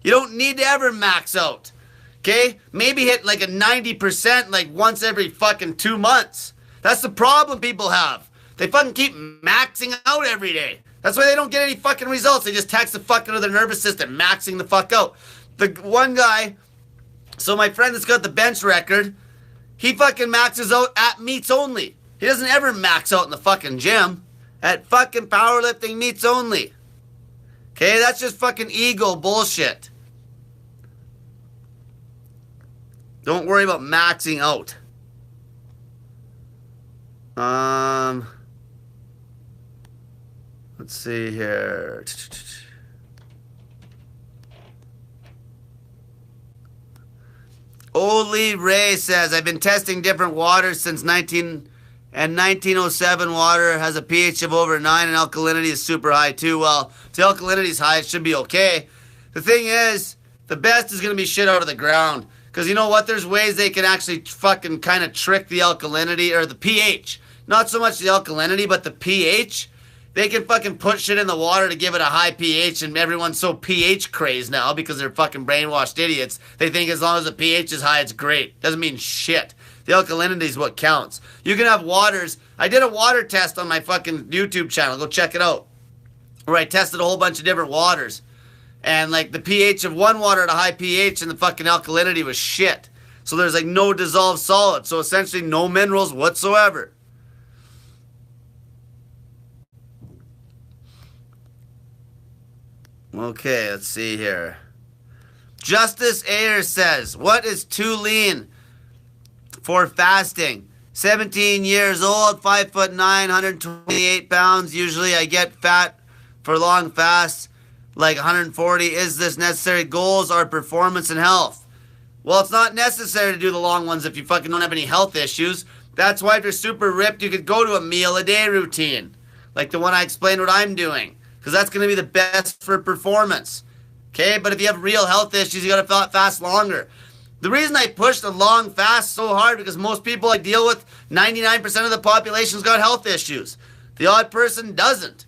You don't need to ever max out. Okay? Maybe hit like a 90% like once every fucking 2 months. That's the problem people have. They fucking keep maxing out every day. That's why they don't get any fucking results. They just tax the fuck out of their nervous system, maxing the fuck out. The one guy, so my friend that's got the bench record, he fucking maxes out at meets only. He doesn't ever max out in the fucking gym. At fucking powerlifting meets only. Okay, that's just fucking ego bullshit. Don't worry about maxing out. Let's see here. Oli Ray says, I've been testing different waters since 1907 water has a pH of over 9 and alkalinity is super high too. Well, if the alkalinity is high, it should be okay. The thing is, the best is going to be shit out of the ground. Because you know what? There's ways they can actually fucking kind of trick the alkalinity or the pH. Not so much the alkalinity, but the pH. They can fucking put shit in the water to give it a high pH, and everyone's so pH crazed now because they're fucking brainwashed idiots. They think as long as the pH is high, it's great. Doesn't mean shit. The alkalinity is what counts. You can have waters. I did a water test on my fucking YouTube channel. Go check it out. Where I tested a whole bunch of different waters. And like the pH of one water at a high pH and the fucking alkalinity was shit. So there's like no dissolved solid. So essentially no minerals whatsoever. Okay, let's see here. Justice Ayer says, what is too lean for fasting? 17 years old, 5'9", 128 pounds. Usually I get fat for long fasts, like 140. Is this necessary? Goals are performance and health. Well, it's not necessary to do the long ones if you fucking don't have any health issues. That's why if you're super ripped, you could go to a meal a day routine. Like the one I explained what I'm doing. Because that's going to be the best for performance. Okay? But if you have real health issues, you got to fast longer. The reason I push the long fast so hard, because most people I deal with, 99% of the population's got health issues. The odd person doesn't.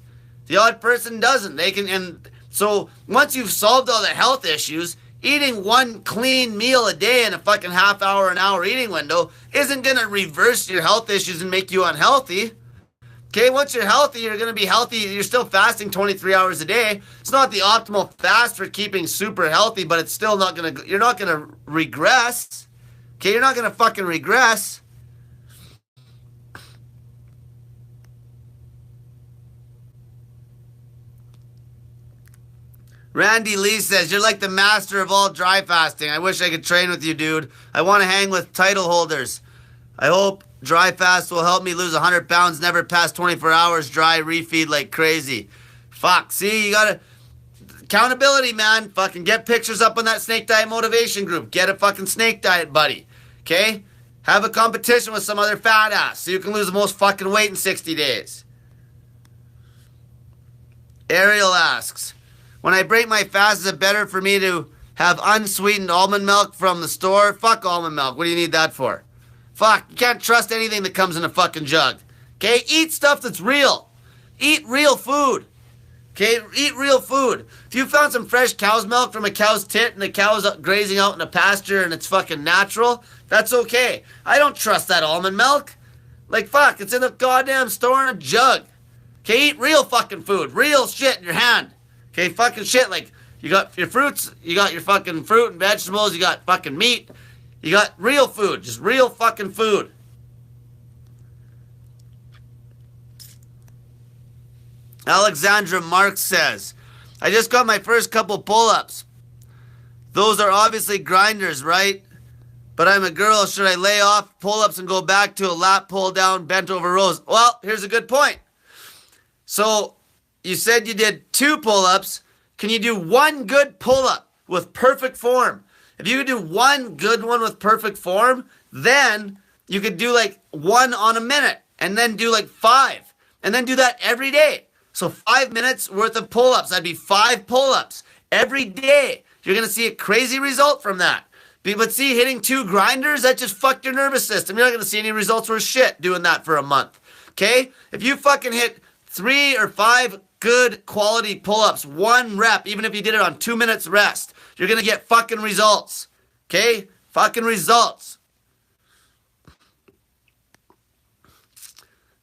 The odd person doesn't. They can, and so once you've solved all the health issues, eating one clean meal a day in a fucking half hour, an hour eating window isn't going to reverse your health issues and make you unhealthy. Okay, once you're healthy, you're going to be healthy. You're still fasting 23 hours a day. It's not the optimal fast for keeping super healthy, but it's still not going to, you're not going to regress. Okay, you're not going to fucking regress. Randy Lee says, you're like the master of all dry fasting. I wish I could train with you, dude. I want to hang with title holders. I hope dry fast will help me lose 100 pounds, never pass 24 hours dry, refeed like crazy. Fuck, see, you gotta... Accountability, man. Fucking get pictures up on that Snake Diet Motivation group. Get a fucking Snake Diet buddy. Okay? Have a competition with some other fat ass so you can lose the most fucking weight in 60 days. Ariel asks, when I break my fast, is it better for me to have unsweetened almond milk from the store? Fuck almond milk. What do you need that for? Fuck, you can't trust anything that comes in a fucking jug. Okay? Eat stuff that's real. Eat real food. Okay? Eat real food. If you found some fresh cow's milk from a cow's tit and the cow's grazing out in a pasture and it's fucking natural, that's okay. I don't trust that almond milk. Like, fuck, it's in a goddamn store in a jug. Okay? Eat real fucking food. Real shit in your hand. Okay? Fucking shit like, you got your fruits, you got your fucking fruit and vegetables, you got fucking meat. You got real food, just real fucking food. Alexandra Marks says, I just got my first couple pull-ups. Those are obviously grinders, right? But I'm a girl. Should I lay off pull-ups and go back to a lat pull down, bent over rows? Well, here's a good point. So you said you did 2 pull-ups. Can you do 1 good pull-up with perfect form? If you could do 1 good one with perfect form, then you could do like 1 on a minute and then do like 5 and then do that every day. So 5 minutes worth of pull-ups. That'd be 5 pull-ups every day. You're going to see a crazy result from that. But see, hitting 2 grinders, that just fucked your nervous system. You're not going to see any results worth shit doing that for a month. Okay? If you fucking hit 3 or 5 good quality pull-ups, 1 rep, even if you did it on 2 minutes rest, you're going to get fucking results. Okay? Fucking results.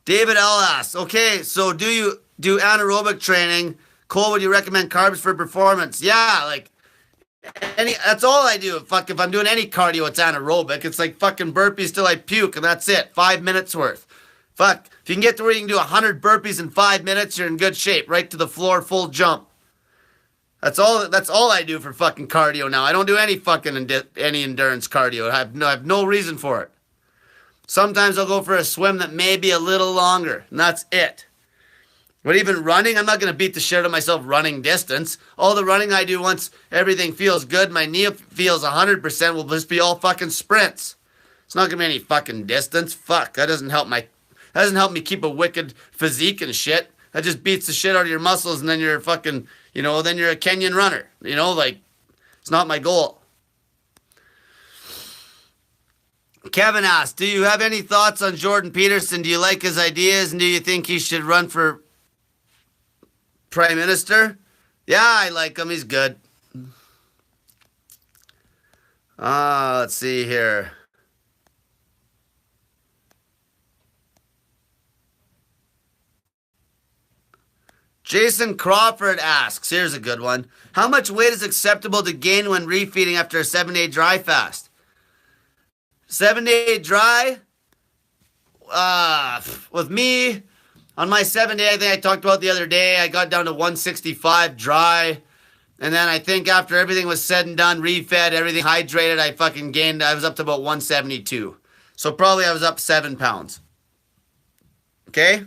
David L. asks, okay, so do you do anaerobic training? Cole, would you recommend carbs for performance? Yeah, like, that's all I do. Fuck, if I'm doing any cardio, it's anaerobic. It's like fucking burpees till I puke, and that's it. 5 minutes worth. Fuck, if you can get to where you can do 100 burpees in 5 minutes, you're in good shape. Right to the floor, full jump. That's all I do for fucking cardio now. I don't do any fucking any endurance cardio. I have no reason for it. Sometimes I'll go for a swim that may be a little longer, and that's it. But even running, I'm not going to beat the shit out of myself running distance. All the running I do once everything feels good, my knee feels 100%, will just be all fucking sprints. It's not going to be any fucking distance. Fuck, that doesn't help me keep a wicked physique and shit. That just beats the shit out of your muscles, and then you're fucking, then you're a Kenyan runner. It's not my goal. Kevin asked, do you have any thoughts on Jordan Peterson? Do you like his ideas, and do you think he should run for Prime Minister? Yeah, I like him. He's good. Let's see here. Jason Crawford asks, here's a good one. How much weight is acceptable to gain when refeeding after a 7-day dry fast? 7-day dry, with me, on my 7-day, I think I talked about the other day, I got down to 165 dry, and then I think after everything was said and done, refed, everything hydrated, I was up to about 172. So probably I was up 7 pounds. Okay?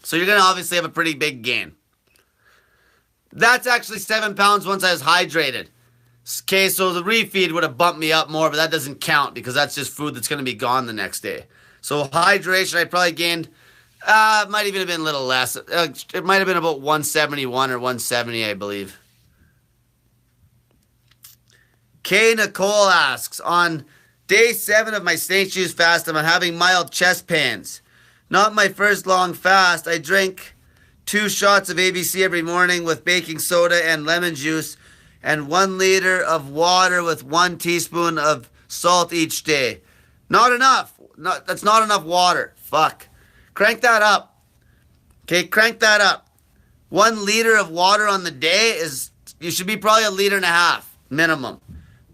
So you're going to obviously have a pretty big gain. That's actually 7 pounds once I was hydrated. Okay, so the refeed would have bumped me up more, but that doesn't count because that's just food that's going to be gone the next day. So hydration, I probably gained, it might even have been a little less. It might have been about 171 or 170, I believe. Kay Nicole asks, on day 7 of my snake juice fast, I'm having mild chest pains. Not my first long fast. I drink 2 shots of ABC every morning with baking soda and lemon juice, and 1 liter of water with 1 teaspoon of salt each day. Not enough. That's not enough water. Fuck. Crank that up. Okay, crank that up. 1 liter of water on the day you should be probably 1.5 liters minimum.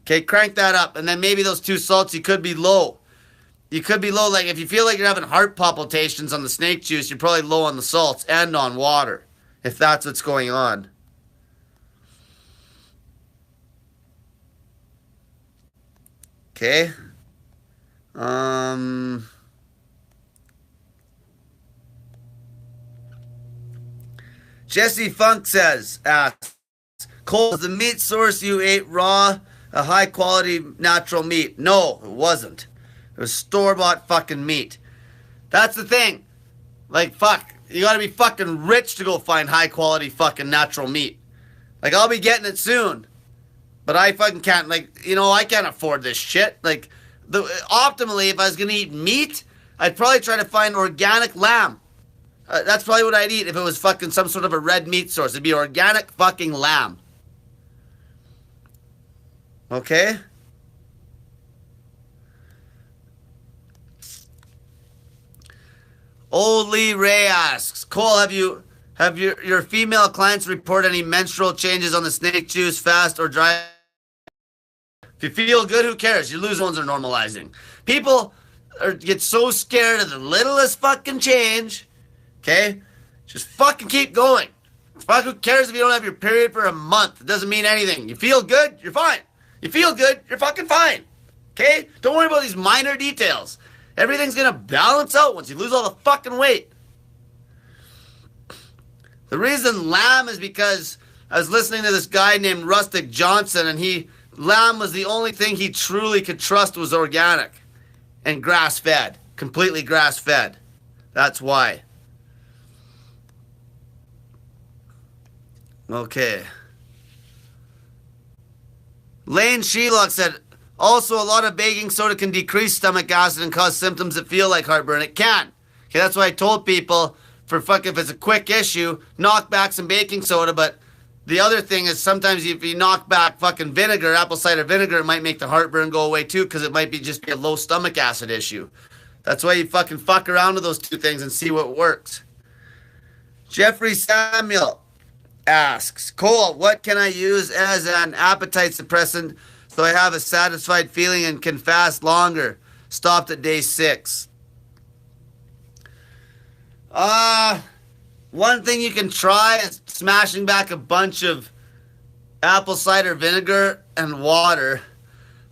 Okay, crank that up. And then maybe those 2 salts, you could be low. You could be low, like if you feel like you're having heart palpitations on the snake juice, you're probably low on the salts and on water, if that's what's going on. Okay. Jesse Funk asks, Cole, is the meat source you ate raw a high quality natural meat? No, it wasn't. It was store-bought fucking meat. That's the thing. Like, fuck. You gotta be fucking rich to go find high quality fucking natural meat. Like, I'll be getting it soon. But I fucking can't, I can't afford this shit. Like, optimally, if I was going to eat meat, I'd probably try to find organic lamb. That's probably what I'd eat if it was fucking some sort of a red meat source. It'd be organic fucking lamb. Okay? Old Lee Ray asks, Cole, have your female clients report any menstrual changes on the snake juice fast or dry? If you feel good, who cares? Your loose ones are normalizing. People get so scared of the littlest fucking change. Okay? Just fucking keep going. Fuck, who cares if you don't have your period for a month? It doesn't mean anything. You feel good? You're fine. You feel good? You're fucking fine. Okay? Don't worry about these minor details. Everything's gonna balance out once you lose all the fucking weight. The reason lamb is because I was listening to this guy named Rustic Johnson, and lamb was the only thing he truly could trust was organic and grass-fed, completely grass-fed. That's why. Okay. Lane Shelock said, also a lot of baking soda can decrease stomach acid and cause symptoms that feel like heartburn. It can. Okay, that's why I told people, if it's a quick issue, knock back some baking soda, but the other thing is sometimes if you knock back fucking vinegar, apple cider vinegar, it might make the heartburn go away too, because it might be just be a low stomach acid issue. That's why you fuck around with those two things and see what works. Jeffrey Samuel asks, Cole, what can I use as an appetite suppressant so I have a satisfied feeling and can fast longer? Stopped at day 6. One thing you can try is smashing back a bunch of apple cider vinegar and water.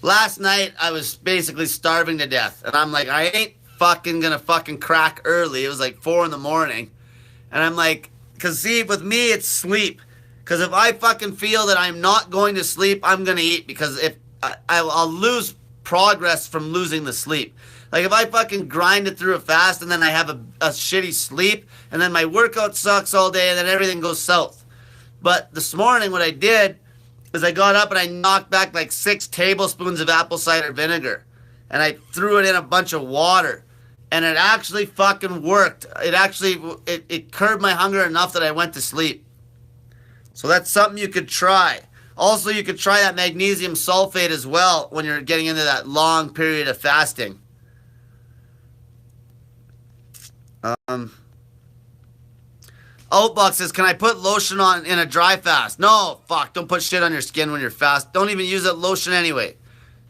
Last night, I was basically starving to death. And I'm like, I ain't fucking gonna fucking crack early. It was like 4 in the morning. And I'm like, because see, with me, it's sleep. Because if I fucking feel that I'm not going to sleep, I'm gonna eat. Because if I'll lose progress from losing the sleep. Like if I fucking grind it through a fast and then I have a shitty sleep and then my workout sucks all day and then everything goes south. But this morning what I did is I got up and I knocked back like 6 tablespoons of apple cider vinegar and I threw it in a bunch of water and it actually fucking worked. It curbed my hunger enough that I went to sleep. So that's something you could try. Also, you could try that magnesium sulfate as well when you're getting into that long period of fasting. Outbox says, can I put lotion on in a dry fast? No, fuck, don't put shit on your skin when you're fast. Don't even use that lotion anyway.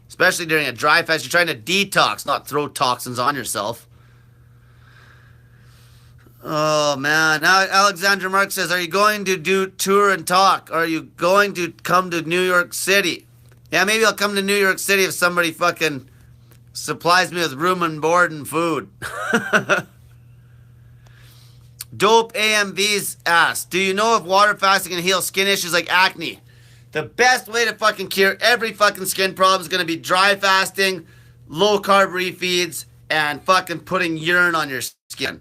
Especially during a dry fast. You're trying to detox, not throw toxins on yourself. Oh, man. Now, Alexandra Mark says, are you going to do tour and talk? Are you going to come to New York City? Yeah, maybe I'll come to New York City if somebody fucking supplies me with room and board and food. Dope AMVs asked, do you know if water fasting can heal skin issues like acne? The best way to fucking cure every fucking skin problem is going to be dry fasting, low carb refeeds, and fucking putting urine on your skin.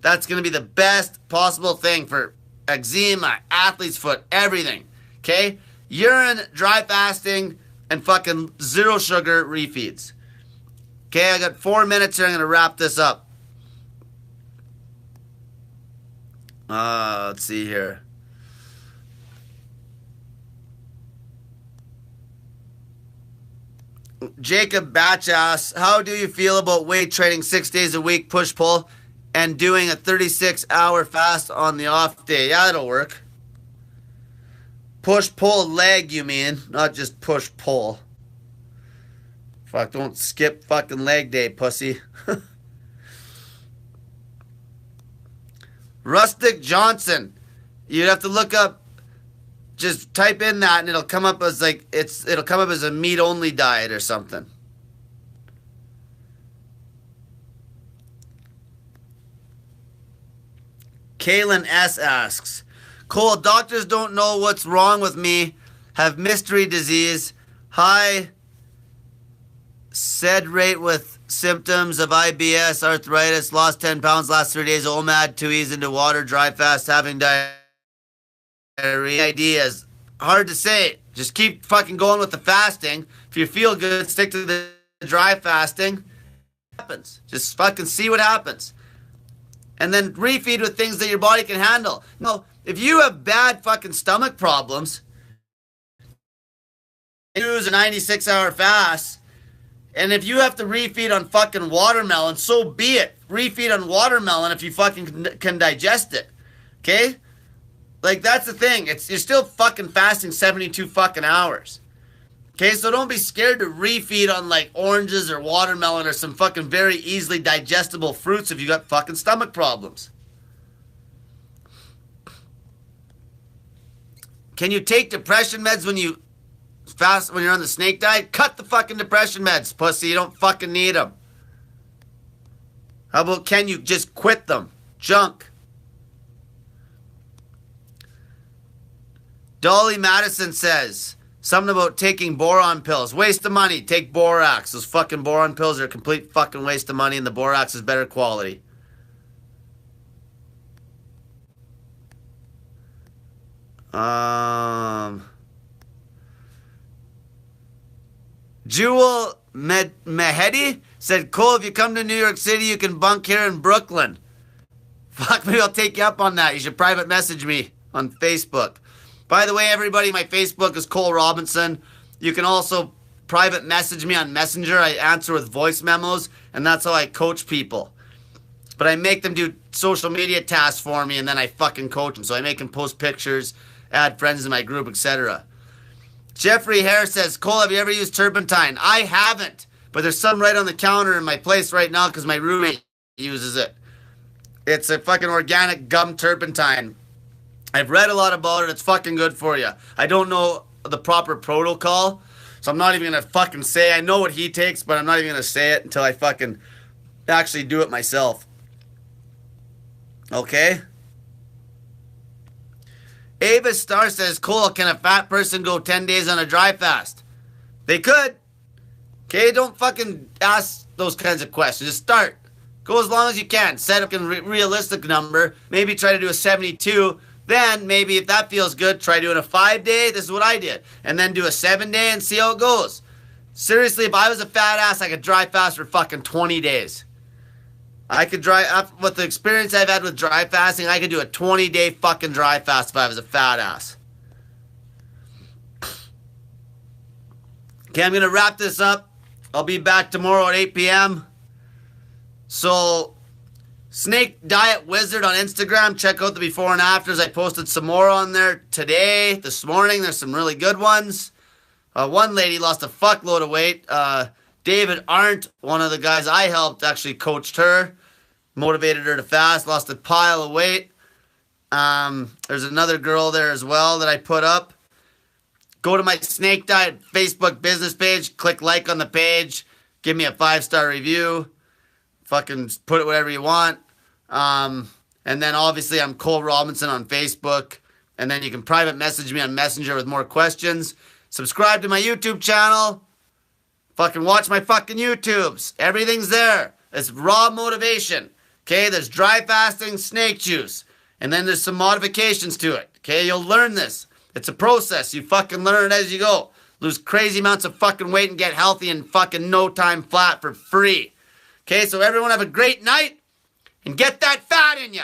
That's going to be the best possible thing for eczema, athlete's foot, everything. Okay? Urine, dry fasting, and fucking zero sugar refeeds. Okay, I got 4 minutes here. I'm going to wrap this up. Let's see here. Jacob Batch asks, how do you feel about weight training 6 days a week, push-pull, and doing a 36-hour fast on the off day? Yeah, that'll work. Push-pull leg, you mean, not just push-pull. Fuck, don't skip fucking leg day, pussy. Rustic Johnson. You'd have to look up, just type in that and it'll come up as like, it'll come up as a meat-only diet or something. Kaylin S. asks, Cole, doctors don't know what's wrong with me, have mystery disease, high SED rate with symptoms of IBS, arthritis, lost 10 pounds last 3 days, OMAD, 2 E's into water, dry fast, having diarrhea. Ideas. Hard to say. Just keep fucking going with the fasting. If you feel good, stick to the dry fasting. Happens. Just fucking see what happens. And then refeed with things that your body can handle. No, if you have bad fucking stomach problems, use a 96-hour fast, and if you have to refeed on fucking watermelon, so be it. Refeed on watermelon if you fucking can digest it. Okay? Like, that's the thing. You're still fucking fasting 72 fucking hours. Okay? So don't be scared to refeed on, like, oranges or watermelon or some fucking very easily digestible fruits if you got fucking stomach problems. Can you take depression meds when you fast, when you're on the snake diet? Cut the fucking depression meds, pussy. You don't fucking need them. How about can you just quit them? Junk. Dolly Madison says something about taking boron pills. Waste of money. Take borax. Those fucking boron pills are a complete fucking waste of money, and the borax is better quality. Jewel Mehedi said, Cole, if you come to New York City, you can bunk here in Brooklyn. Fuck, maybe I'll take you up on that. You should private message me on Facebook. By the way, everybody, my Facebook is Cole Robinson. You can also private message me on Messenger. I answer with voice memos, and that's how I coach people. But I make them do social media tasks for me, and then I fucking coach them. So I make them post pictures, add friends in my group, etc. Jeffrey Hare says, Cole, have you ever used turpentine? I haven't, but there's some right on the counter in my place right now because my roommate uses it. It's a fucking organic gum turpentine. I've read a lot about it. It's fucking good for you. I don't know the proper protocol, so I'm not even going to fucking say. I know what he takes, but I'm not even going to say it until I fucking actually do it myself. Okay? Avis Star says, Cole, can a fat person go 10 days on a dry fast? They could. Okay, don't fucking ask those kinds of questions. Just start. Go as long as you can. Set up a realistic number. Maybe try to do a 72. Then, maybe if that feels good, try doing a 5-day. This is what I did. And then do a 7-day and see how it goes. Seriously, if I was a fat ass, I could dry fast for fucking 20 days. I could with the experience I've had with dry fasting, I could do a 20-day fucking dry fast if I was a fat ass. Okay, I'm going to wrap this up. I'll be back tomorrow at 8 p.m. So, Snake Diet Wizard on Instagram. Check out the before and afters. I posted some more on there today, this morning. There's some really good ones. One lady lost a fuckload of weight. David Arndt, one of the guys I helped, actually coached her, motivated her to fast, lost a pile of weight. There's another girl there as well that I put up. Go to my Snake Diet Facebook business page, click like on the page, give me a 5-star review, fucking put it whatever you want. And then obviously I'm Cole Robinson on Facebook, and then you can private message me on Messenger with more questions. Subscribe to my YouTube channel. Fucking watch my fucking YouTubes. Everything's there. It's raw motivation. Okay, there's dry fasting, snake juice. And then there's some modifications to it. Okay, you'll learn this. It's a process. You fucking learn it as you go. Lose crazy amounts of fucking weight and get healthy in fucking no time flat for free. Okay, so everyone have a great night and get that fat in ya.